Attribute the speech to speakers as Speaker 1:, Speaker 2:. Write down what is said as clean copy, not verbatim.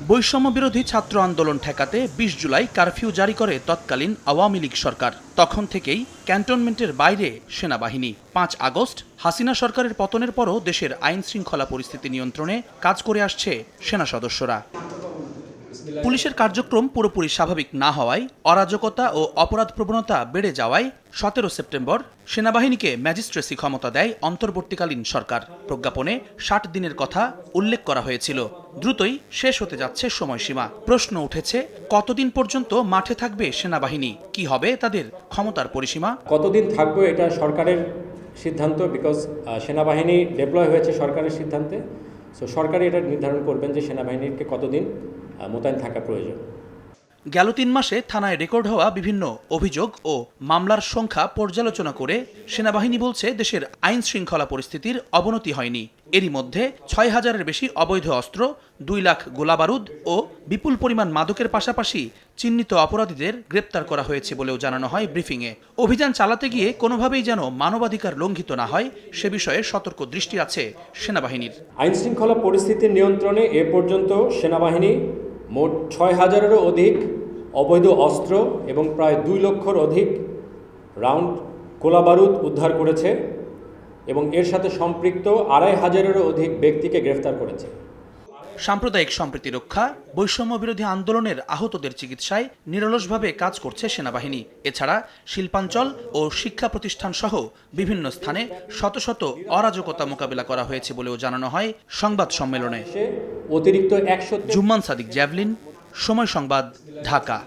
Speaker 1: বৈষম্য বিরোধী ছাত্র আন্দোলন ঠেকাতে ২০ জুলাই কারফিউ জারি করে তৎকালীন আওয়ামী লীগ সরকার। তখন থেকেই ক্যান্টনমেন্টের বাইরে সেনাবাহিনী। ৫ আগস্ট হাসিনা সরকারের পতনের পরও দেশের আইন শৃঙ্খলা পরিস্থিতি নিয়ন্ত্রণে কাজ করে আসছে সেনা সদস্যরা। পুলিশের কার্যক্রম পুরোপুরি স্বাভাবিক না হওয়ায়, অরাজকতা ও অপরাধ প্রবণতা বেড়ে যাওয়ায় ১৭ সেপ্টেম্বর সেনাবাহিনীকে ম্যাজিস্ট্রেসি ক্ষমতা দেয় অন্তর্বর্তীকালীন সরকার। প্রজ্ঞাপনে ৬০ দিনের কথা উল্লেখ করা হয়েছিল। দ্রুতই শেষ হতে যাচ্ছে সময়সীমা। প্রশ্ন উঠেছে, কতদিন পর্যন্ত মাঠে থাকবে সেনাবাহিনী? কি হবে তাদের ক্ষমতার পরিসীমা?
Speaker 2: কতদিন থাকবে এটা সরকারের সিদ্ধান্ত, বিকজ সেনাবাহিনী ডেপ্লয় হয়েছে সরকারের সিদ্ধান্তে। সো সরকারই এটা নির্ধারণ করবেন যে সেনাবাহিনীকে কতদিন মোতায়েন থাকা প্রয়োজন।
Speaker 1: গেল ৩ মাসে থানায় রেকর্ড হওয়া বিভিন্ন অভিযোগ ও মামলার সংখ্যা পর্যালোচনা করে সেনাবাহিনী বলছে, দেশের আইন শৃঙ্খলা পরিস্থিতির অবনতি হয়নি। এরই মধ্যে ৬,০০০-এর বেশি অবৈধ অস্ত্র, ২ লাখ গোলাবারুদ ও বিপুল পরিমাণ মাদকের পাশাপাশি চিহ্নিত অপরাধীদের গ্রেপ্তার করা হয়েছে বলেও জানানো হয় ব্রিফিংয়ে। অভিযান চালাতে গিয়ে কোনোভাবেই যেন মানবাধিকার লঙ্ঘিত না হয় সে বিষয়ে সতর্ক দৃষ্টি আছে সেনাবাহিনীর।
Speaker 2: আইন শৃঙ্খলা পরিস্থিতির নিয়ন্ত্রণে এ পর্যন্ত সেনাবাহিনী মোট ৬,০০০-এরও অধিক অবৈধ অস্ত্র এবং প্রায় ২ লক্ষর অধিক রাউন্ড গোলাবারুদ উদ্ধার করেছে এবং এর সাথে সম্পৃক্ত ২৫০০-এরও অধিক ব্যক্তিকে গ্রেফতার করেছে।
Speaker 1: সাম্প্রদায়িক সম্প্রীতি রক্ষা, বৈষম্য বিরোধী আন্দোলনের আহতদের চিকিৎসায় নিরলসভাবে কাজ করছে সেনাবাহিনী। এছাড়া শিল্পাঞ্চল ও শিক্ষা প্রতিষ্ঠান সহ বিভিন্ন স্থানে শত শত অরাজকতা মোকাবিলা করা হয়েছে বলেও জানানো হয় সংবাদ সম্মেলনে।
Speaker 2: অতিরিক্ত ১০০
Speaker 1: জুম্মান সাদিক, জ্যাভলিন, সময় সংবাদ, ঢাকা।